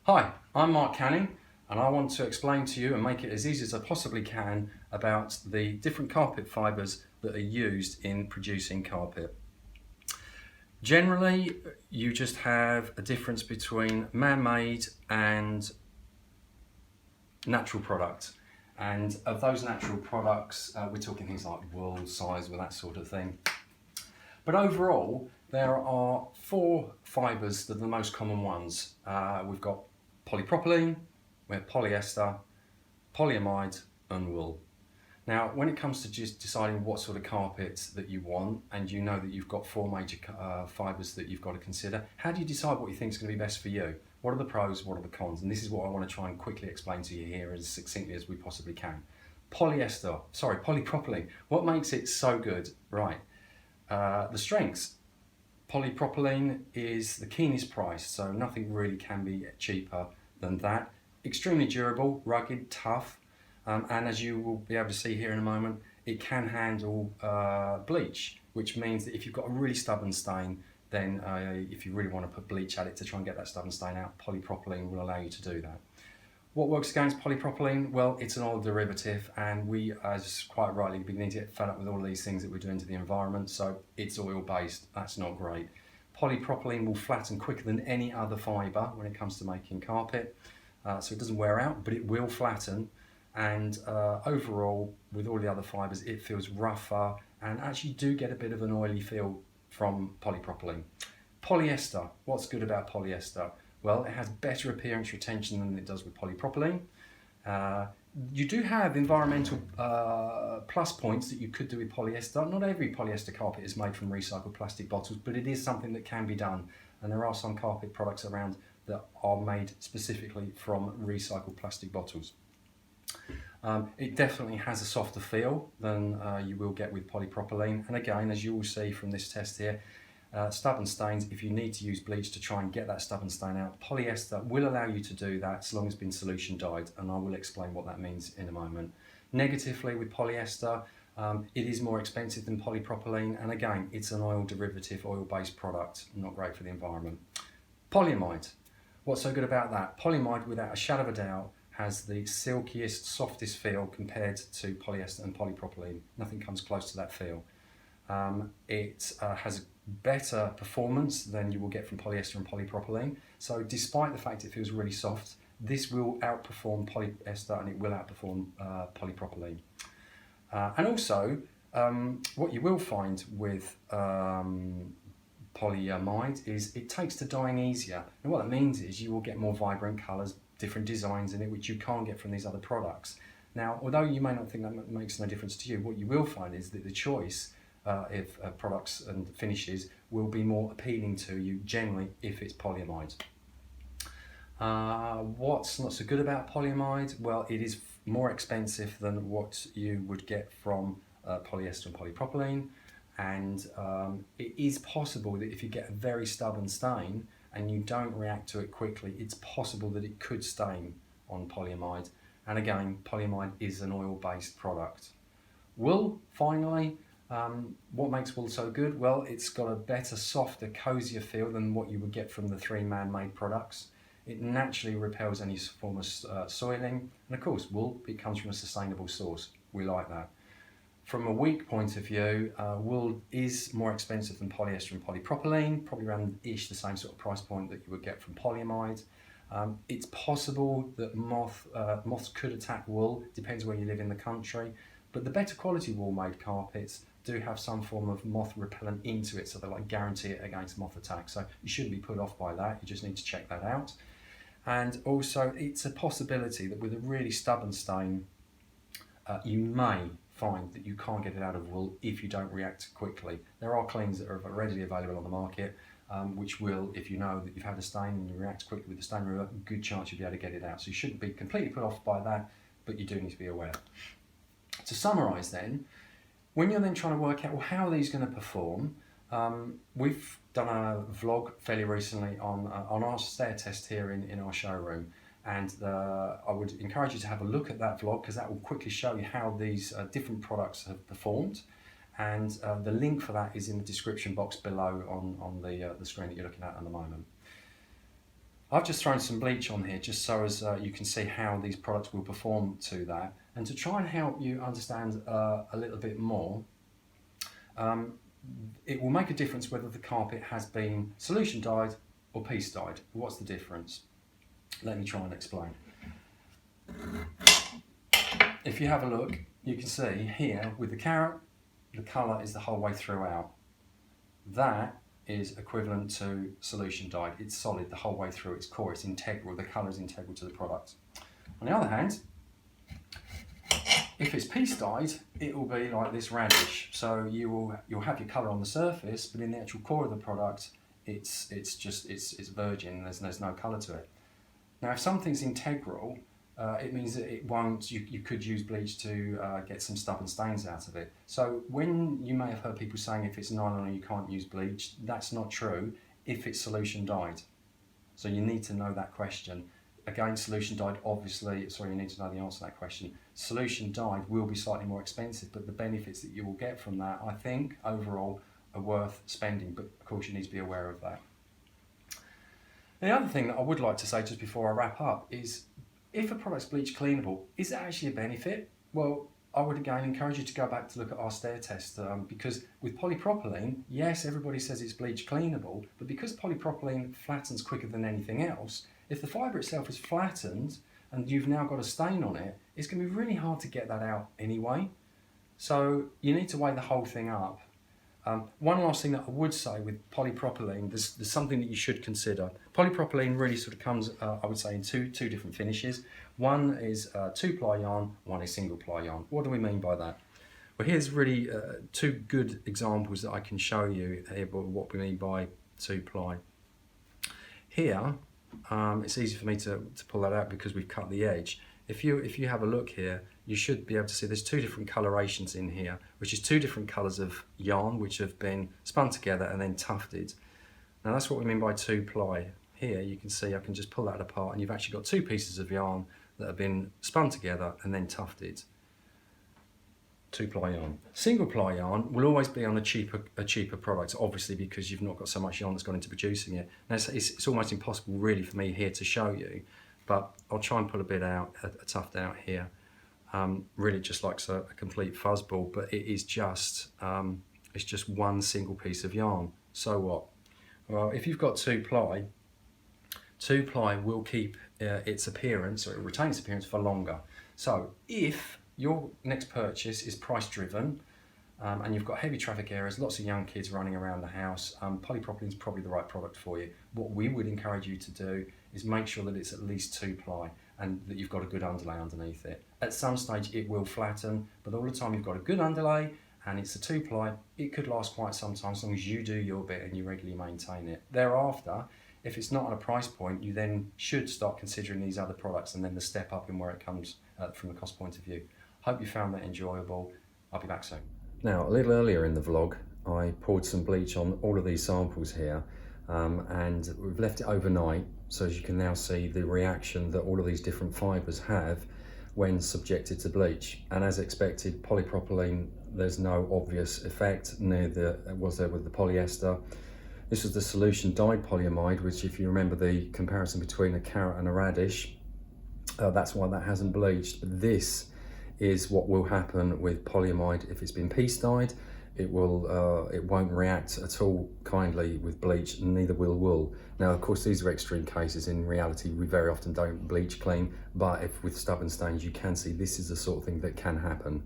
Hi, I'm Mark Canning and I want to explain to you and make it as easy as I possibly can about the different carpet fibres that are used in producing carpet. Generally, you just have a difference between man-made and natural products. And of those natural products, we're talking things like wool, size, that sort of thing. But overall, there are four fibres that are the most common ones. We've got polypropylene, we have polyester, polyamide and wool. Now, when it comes to just deciding what sort of carpet that you want, and you know that you've got four major fibres that you've got to consider, how do you decide what you think is going to be best for you? What are the pros, what are the cons? And this is what I want to try and quickly explain to you here as succinctly as we possibly can. Polypropylene. What makes it so good? Right, the strengths. Polypropylene is the keenest price, so nothing really can be cheaper than that. Extremely durable, rugged, tough, and as you will be able to see here in a moment, it can handle bleach, which means that if you've got a really stubborn stain, then if you really want to put bleach at it to try and get that stubborn stain out, polypropylene will allow you to do that. What works against polypropylene? Well, it's an oil derivative, and we, as quite rightly, beginning to get fed up with all these things that we're doing to the environment, so it's oil-based. That's not great. Polypropylene will flatten quicker than any other fibre when it comes to making carpet, so it doesn't wear out, but it will flatten. And overall, with all the other fibres, it feels rougher, and actually do get a bit of an oily feel from polypropylene. Polyester. What's good about polyester? Well, it has better appearance retention than it does with polypropylene. You do have environmental plus points that you could do with polyester. Not every polyester carpet is made from recycled plastic bottles, but it is something that can be done. And there are some carpet products around that are made specifically from recycled plastic bottles. It definitely has a softer feel than you will get with polypropylene. And again, as you will see from this test here, stubborn stains, if you need to use bleach to try and get that stubborn stain out, polyester will allow you to do that so long as it's been solution dyed, and I will explain what that means in a moment. Negatively, with polyester, it is more expensive than polypropylene, and again, it's an oil derivative, oil-based product, not great for the environment. Polyamide. What's so good about that? Polyamide, without a shadow of a doubt, has the silkiest, softest feel compared to polyester and polypropylene. Nothing comes close to that feel. It has better performance than you will get from polyester and polypropylene. So despite the fact it feels really soft, this will outperform polyester and it will outperform polypropylene. And also, what you will find with polyamide is it takes to dyeing easier. And what that means is you will get more vibrant colours, different designs in it, which you can't get from these other products. Now, although you may not think that makes no difference to you, what you will find is that the choice of products and finishes will be more appealing to you generally if it's polyamide. What's not so good about polyamide? Well, it is more expensive than what you would get from polyester and polypropylene, and it is possible that if you get a very stubborn stain and you don't react to it quickly, it's possible that it could stain on polyamide. And again, polyamide is an oil-based product. Wool, finally, what makes wool so good? Well, it's got a better, softer, cozier feel than what you would get from the three man-made products. It naturally repels any form of soiling, and of course, wool, it comes from a sustainable source. We like that. From a weak point of view, wool is more expensive than polyester and polypropylene, probably around-ish the same sort of price point that you would get from polyamide. It's possible that moths could attack wool, depends where you live in the country, but the better quality wool-made carpets do have some form of moth repellent into it, so they like guarantee it against moth attack. So you shouldn't be put off by that, you just need to check that out. And also, it's a possibility that with a really stubborn stain, you may find that you can't get it out of wool if you don't react quickly. There are cleans that are readily available on the market, which will, if you know that you've had a stain and you react quickly with the stain remover, good chance you'll be able to get it out. So you shouldn't be completely put off by that, but you do need to be aware. To summarise then, when you're then trying to work out, well, how are these going to perform? We've done a vlog fairly recently on our stair test here in our showroom, and I would encourage you to have a look at that vlog because that will quickly show you how these different products have performed, and the link for that is in the description box below on the screen that you're looking at the moment. I've just thrown some bleach on here just so as you can see how these products will perform to that, and to try and help you understand a little bit more. It will make a difference whether the carpet has been solution dyed or piece dyed. What's the difference? Let me try and explain. If you have a look, you can see here with the carrot, the colour is the whole way throughout. That is equivalent to solution dyed. It's solid the whole way through, it's core, it's integral, the colour is integral to the product. On the other hand, if it's piece dyed, it will be like this radish. So you'll have your colour on the surface, but in the actual core of the product, it's virgin. There's no colour to it. Now, if something's integral, it means that it won't. You could use bleach to get some stubborn stains out of it. So when you may have heard people saying if it's nylon you can't use bleach, that's not true. If it's solution dyed, so you need to know that question. Again, solution dyed, obviously, sorry, you need to know the answer to that question. Solution dyed will be slightly more expensive, but the benefits that you will get from that, I think, overall, are worth spending, but of course you need to be aware of that. The other thing that I would like to say just before I wrap up is, if a product's bleach cleanable, is it actually a benefit? Well, I would again encourage you to go back to look at our stair test, because with polypropylene, yes, everybody says it's bleach cleanable, but because polypropylene flattens quicker than anything else, if the fibre itself is flattened and you've now got a stain on it, it's going to be really hard to get that out anyway. So you need to weigh the whole thing up. One last thing that I would say with polypropylene, there's something that you should consider. Polypropylene really sort of comes, I would say, in two different finishes. One is 2-ply yarn, one is single-ply yarn. What do we mean by that? Well, here's really two good examples that I can show you here about what we mean by 2-ply. Here, it's easy for me to pull that out because we've cut the edge. If you have a look here, you should be able to see there's two different colorations in here, which is two different colours of yarn which have been spun together and then tufted. Now that's what we mean by 2-ply. Here you can see I can just pull that apart and you've actually got two pieces of yarn that have been spun together and then tufted. 2-ply yarn. Single-ply yarn will always be on a cheaper product, obviously, because you've not got so much yarn that's gone into producing it. Now it's almost impossible really for me here to show you, but I'll try and pull a bit out, a tuft out here. Really just like a complete fuzzball, but it is just it's just one single piece of yarn. So what? Well, if you've got 2-ply, 2-ply will keep its appearance, or it retains its appearance for longer. So if your next purchase is price driven and you've got heavy traffic areas, lots of young kids running around the house, polypropylene is probably the right product for you. What we would encourage you to do is make sure that it's at least 2-ply and that you've got a good underlay underneath it. At some stage it will flatten, but all the time you've got a good underlay and it's a 2-ply, it could last quite some time as long as you do your bit and you regularly maintain it. Thereafter, if it's not on a price point, you then should start considering these other products and then the step up in where it comes from the cost point of view. Hope you found that enjoyable. I'll be back soon. Now, a little earlier in the vlog, I poured some bleach on all of these samples here, and we've left it overnight, so as you can now see the reaction that all of these different fibres have when subjected to bleach. And as expected, polypropylene, there's no obvious effect, neither was there with the polyester. This was the solution dyed polyamide, which, if you remember the comparison between a carrot and a radish, that's why that hasn't bleached. But this is what will happen with polyamide if it's been piece dyed. It won't react at all kindly with bleach, and neither will wool. Now, of course, these are extreme cases. In reality, we very often don't bleach clean, but if with stubborn stains, you can see this is the sort of thing that can happen.